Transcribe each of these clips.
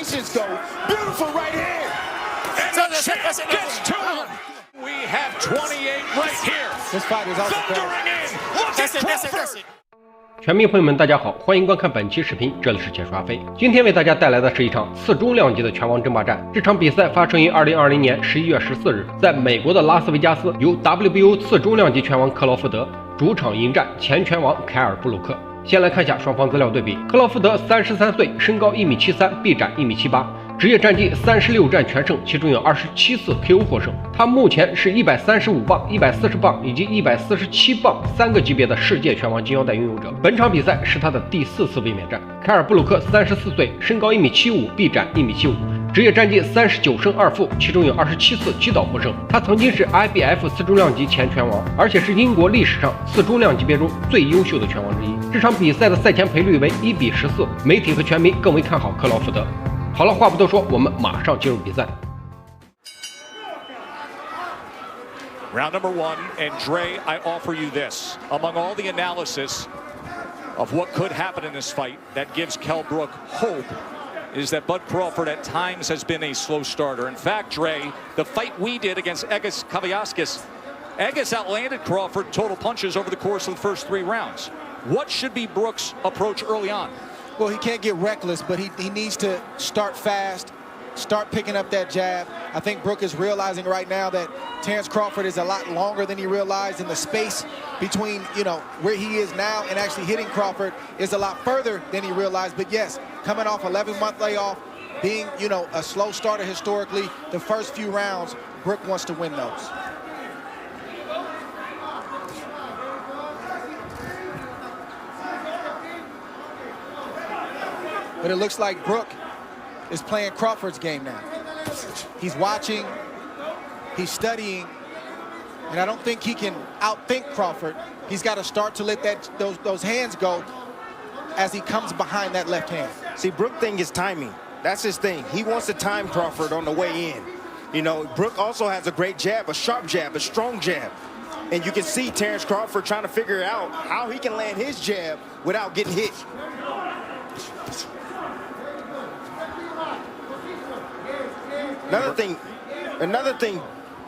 combinations, though. Beautiful right hand. And the champ gets to him. We have 28 right here. This fight is also thundering in. Look at Crawford. 全民朋友们，大家好，欢迎观看本期视频，这里是解说阿飞。今天为大家带来的是一场次中量级的拳王争霸战。这场比赛发生于2020年11月14日，在美国的拉斯维加斯，由 WBO 次中量级拳王克劳福德主场迎战前拳王凯尔布鲁克。先来看一下双方资料对比。克劳福德33岁，身高1.73米，臂展1.78米。职业战绩36战全胜，其中有27次 KO 获胜。他目前是135磅、140磅以及147磅3个级别的世界拳王金腰带拥有者。本场比赛是他的第4次卫冕战。凯尔布鲁克34岁，身高1.75米，臂展1.75米。职业战绩39胜2负，其中有27次击倒获胜。他曾经是 IBF 次中量级前拳王，而且是英国历史上次中量级别中最优秀的拳王之一。这场比赛的赛前赔率为1比14，媒体和拳迷更为看好克劳福德。好了，话不多说，我们马上进入比赛。Round number one, and Dre, I offer you this. Among all the analysis of what could happen in this fight that gives Kell Brook hope is that Bud Crawford at times has been a slow starter. In fact, Dre, the fight we did against Egis Kavyaskis, Egis outlanded Crawford total punches over the course of the first 3 rounds. What should be Brook's approach early on? Well, he can't get reckless, but he needs to start fast, start picking up that jab. I think Brook is realizing right now that Terence Crawford is a lot longer than he realized, and the space between, where he is now and actually hitting Crawford is a lot further than he realized. But yes, coming off 11-month layoff, being, a slow starter historically, the first few rounds, Brook wants to win those. But it looks like Brook is playing Crawford's game now. He's watching, he's studying, and I don't think he can outthink Crawford. He's got to start to let those hands go as he comes behind that left hand. See, Brook thing is timing. That's his thing. He wants to time Crawford on the way in. Brook also has a great jab, a sharp jab, a strong jab. And you can see Terence Crawford trying to figure out how he can land his jab without getting hit. Another thing,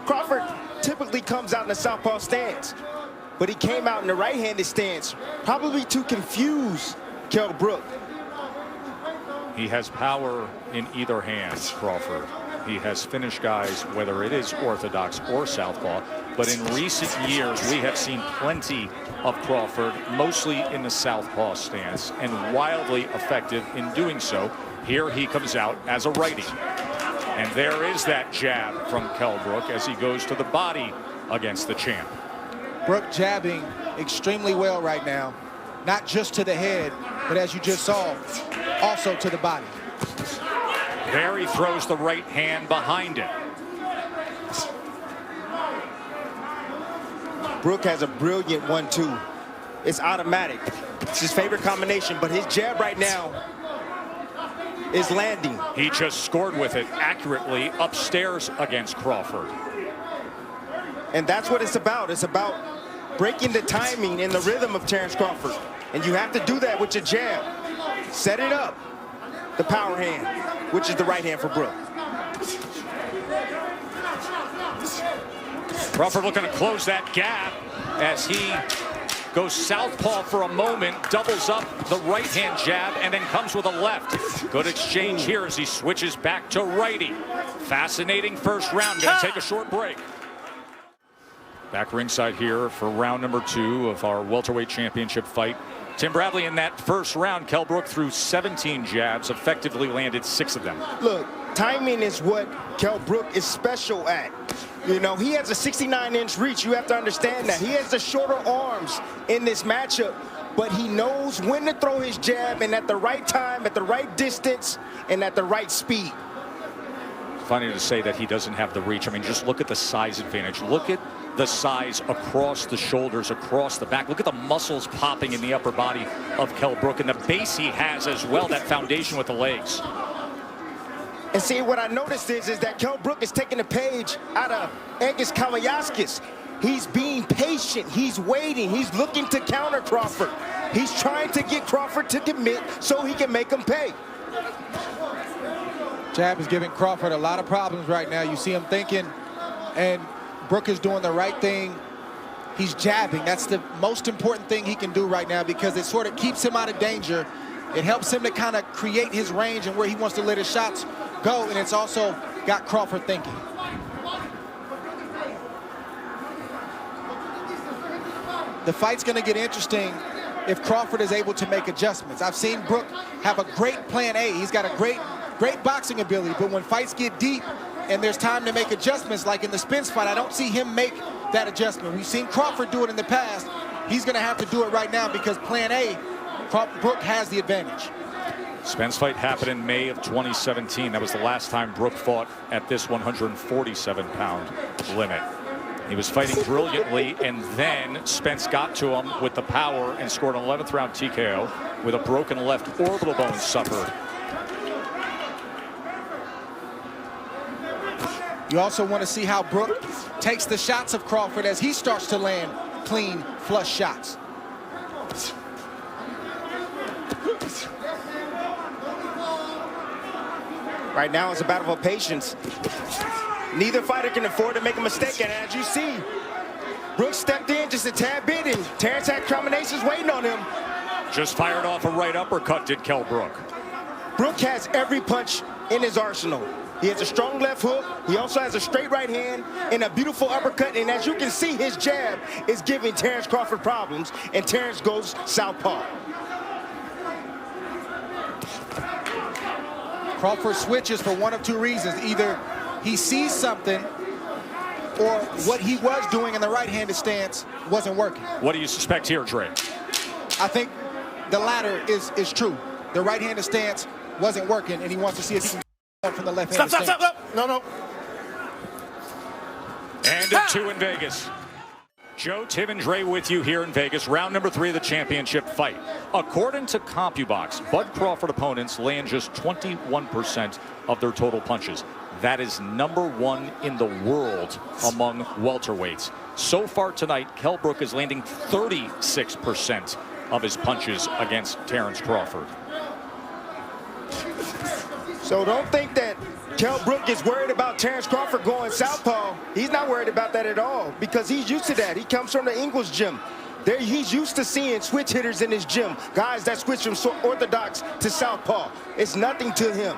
Crawford typically comes out in the southpaw stance, but he came out in the right-handed stance, probably to confuse Kell Brook. He has power in either hand, Crawford. He has finished guys, whether it is orthodox or southpaw, but in recent years, we have seen plenty of Crawford, mostly in the southpaw stance, and wildly effective in doing so. Here he comes out as a righty. And there is that jab from Kell Brook as he goes to the body against the champ. Brook jabbing extremely well right now, not just to the head, but as you just saw, also to the body. There he throws the right hand behind it. Brook has a brilliant 1-2. It's automatic. It's his favorite combination, but his jab right now is landing. He just scored with it accurately upstairs against Crawford. And that's what it's about. It's about breaking the timing and the rhythm of Terence Crawford. And you have to do that with your jab. Set it up. The power hand, which is the right hand for Brook. Crawford looking to close that gap as he goes southpaw for a moment, doubles up the right-hand jab, and then comes with a left. Good exchange here as he switches back to righty. Fascinating first round. Gonna take a short break. Back ringside here for round number 2 of our welterweight championship fight. Tim Bradley, in that first round, Kell Brook threw 17 jabs, effectively landed 6 of them. Look, timing is what Kell Brook is special at. He has a 69-inch reach. You have to understand that. He has the shorter arms in this matchup, but he knows when to throw his jab, and at the right time, at the right distance, and at the right speed. Funny to say that he doesn't have the reach. I mean, just look at the size advantage. Look at the size across the shoulders, across the back. Look at the muscles popping in the upper body of Kell Brook, and the base he has as well, that foundation with the legs. And see, what I noticed is that Kell Brook is taking a page out of Egis Kavyaskis. He's being patient. He's waiting. He's looking to counter Crawford. He's trying to get Crawford to commit so he can make him pay. Jab is giving Crawford a lot of problems right now. You see him thinking, and Brook is doing the right thing. He's jabbing. That's the most important thing he can do right now because it sort of keeps him out of danger. It helps him to kind of create his range and where he wants to let his shots go, and it's also got Crawford thinking. The fight's going to get interesting if Crawford is able to make adjustments. I've seen Brook have a great plan A. He's got a great boxing ability, but when fights get deep and there's time to make adjustments, like in the Spence fight, I don't see him make that adjustment. We've seen Crawford do it in the past. He's going to have to do it right now because plan A, Brook has the advantage. Spence fight happened in May of 2017. That was the last time Brook fought at this 147-pound limit. He was fighting brilliantly, and then Spence got to him with the power and scored an 11th round TKO with a broken left orbital bone suffered. You also want to see how Brook takes the shots of Crawford as he starts to land clean, flush shots. Right now it's a battle of patience. Neither fighter can afford to make a mistake, and as you see, Brook stepped in just a tad bit, and Terrence had combinations waiting on him. Just fired off a right uppercut, did Kell Brook. Brook has every punch in his arsenal. He has a strong left hook. He also has a straight right hand and a beautiful uppercut. And as you can see, his jab is giving Terrence Crawford problems, and Terrence goes southpaw. Crawford switches for one of two reasons. Either he sees something or what he was doing in the right-handed stance wasn't working. What do you suspect here, Dre? I think the latter is true. The right-handed stance wasn't working, and he wants to see if he can get from the left-handed stance. Stop. No. And a 2 in Vegas. Joe, Tim, and Dre with you here in Vegas. Round number 3 of the championship fight. According to CompuBox, Bud Crawford opponents land just 21% of their total punches. That is #1 in the world among welterweights. So far tonight, Kell Brook is landing 36% of his punches against Terrence Crawford. So don't think that Kell Brook is worried about Terrence Crawford going southpaw. He's not worried about that at all because he's used to that. He comes from the Ingles gym. He's used to seeing switch hitters in his gym, guys that switch from orthodox to southpaw. It's nothing to him.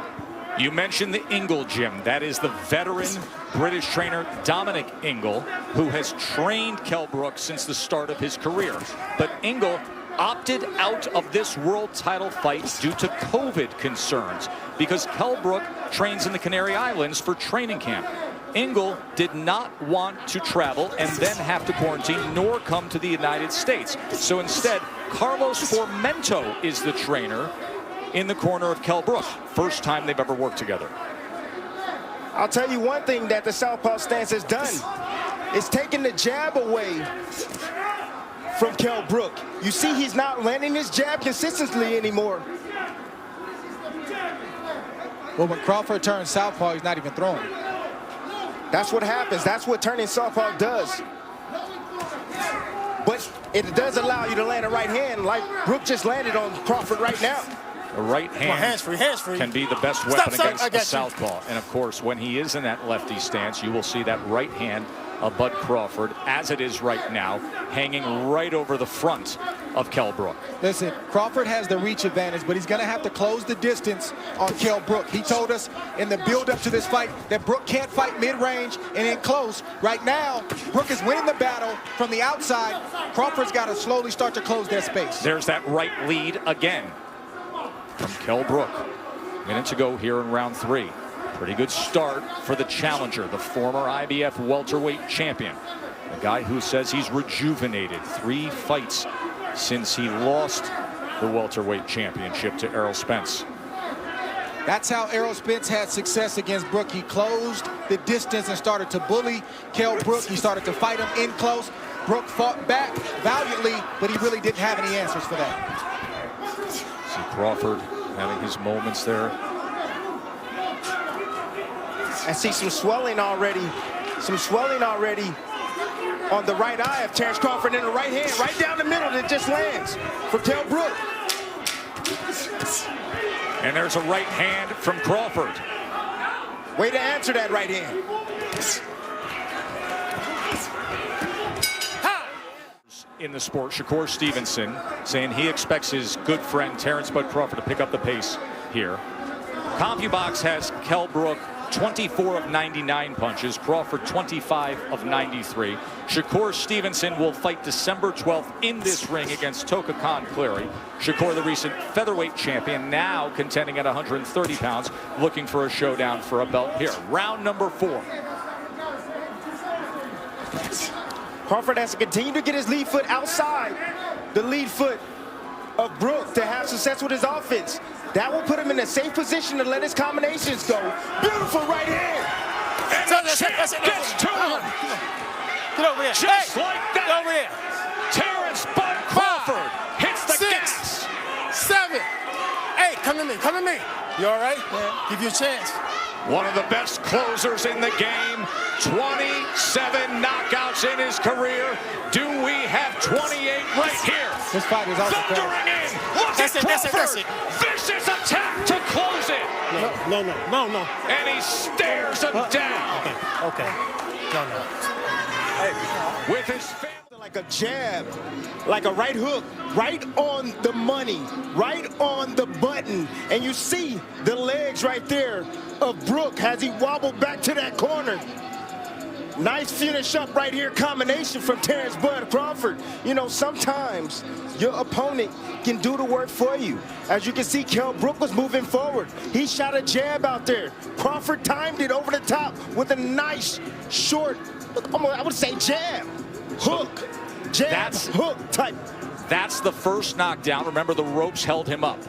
You mentioned the Ingle gym. That is the veteran British trainer Dominic Ingle, who has trained Kell Brook since the start of his career. But Ingle opted out of this world title fight due to COVID concerns because Kell Brook trains in the Canary Islands for training camp. Ingle did not want to travel and then have to quarantine nor come to the United States. So instead, Carlos Formento is the trainer in the corner of Kell Brook. First time they've ever worked together. I'll tell you one thing that the southpaw stance has done. It's taken the jab away from Kell Brook. You see he's not landing his jab consistently anymore. Well, when Crawford turns southpaw, he's not even throwing. That's what happens. That's what turning southpaw does. But it does allow you to land a right hand like Brook just landed on Crawford right now. The right hand hands free. Can be the best weapon against the you. southpaw. And of course, when he is in that lefty stance, you will see that right hand of Bud Crawford, as it is right now, hanging right over the front of Kell Brook. Listen, Crawford has the reach advantage, but he's going to have to close the distance on Kell Brook. He told us in the build-up to this fight that Brook can't fight mid-range and in close. Right now, Brook is winning the battle from the outside. Crawford's got to slowly start to close that space. There's that right lead again from Kell Brook. Minute to go here in round 3. Pretty good start for the challenger, the former IBF welterweight champion. A guy who says he's rejuvenated. 3 fights since he lost the welterweight championship to Errol Spence. That's how Errol Spence had success against Brook. He closed the distance and started to bully Kell Brook. He started to fight him in close. Brook fought back valiantly, but he really didn't have any answers for that. See Crawford having his moments there. I see some swelling already. On the right eye of Terrence Crawford in the right hand, right down the middle that just lands for Kell Brook. And there's a right hand from Crawford. Way to answer that right hand. In the sport, Shakur Stevenson saying he expects his good friend Terrence Bud Crawford to pick up the pace here. CompuBox has Kell Brook 24 of 99 punches, Crawford 25 of 93. Shakur Stevenson will fight December 12th in this ring against Toka Khan Cleary. Shakur, the recent featherweight champion, now contending at 130 pounds, looking for a showdown for a belt here. Round number 4. Crawford has to continue to get his lead foot outside the lead foot of Brook to have success with his offense. That will put him in a safe position to let his combinations go. Beautiful right hand. And the champ gets to him. Get over here. Just like that. Get over here. Terrence Bud Crawford hits the 6, gas. 7, 8. Come to me. Come to me. You all right? Yeah. Give you a chance. One of the best closers in the game. 27 knockouts in his career. Do we have 28 right here? This fight is also Thundering in. Look at Crawford. Vicious attack to close it. No. And he stares him down. Okay. No. Hey. With his family. Like a jab, like a right hook, right on the money, right on the button. And you see the legs right there of Brook as he wobbled back to that corner. Nice finish up right here, combination from Terrence Bud Crawford. You know, sometimes your opponent can do the work for you. As you can see, Kell Brook was moving forward. He shot a jab out there. Crawford timed it over the top with a nice, short, I would say jab, hook, jab, hook type. That's the first knockdown. Remember, the ropes held him up.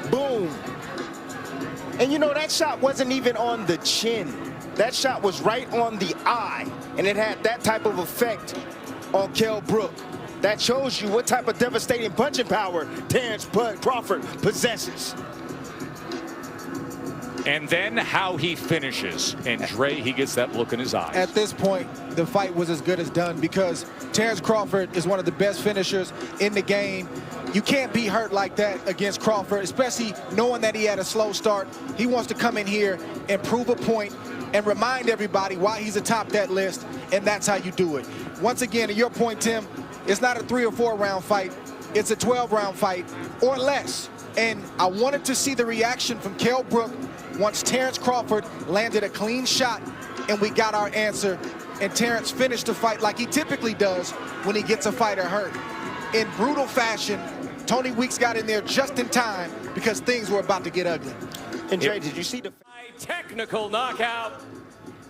Boom. And you know, that shot wasn't even on the chin. That shot was right on the eye, and it had that type of effect on Kell Brook. That shows you what type of devastating punching power Terrence Bud Crawford possesses. And then how he finishes. And Dre, he gets that look in his eyes. At this point, the fight was as good as done because Terrence Crawford is one of the best finishers in the game. You can't be hurt like that against Crawford, especially knowing that he had a slow start. He wants to come in here and prove a point and remind everybody why he's atop that list, and that's how you do it. Once again, to your point, Tim, it's not a 3 or 4 round fight. It's a 12-round fight or less. And I wanted to see the reaction from Kell Brook once Terrence Crawford landed a clean shot and we got our answer. And Terrence finished the fight like he typically does when he gets a fighter hurt. In brutal fashion, Tony Weeks got in there just in time because things were about to get ugly. And Dre, did you see the technical knockout,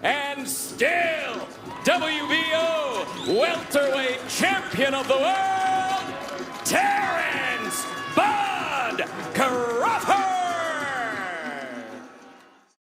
and still WBO welterweight champion of the world, Terrence Bud Crawford.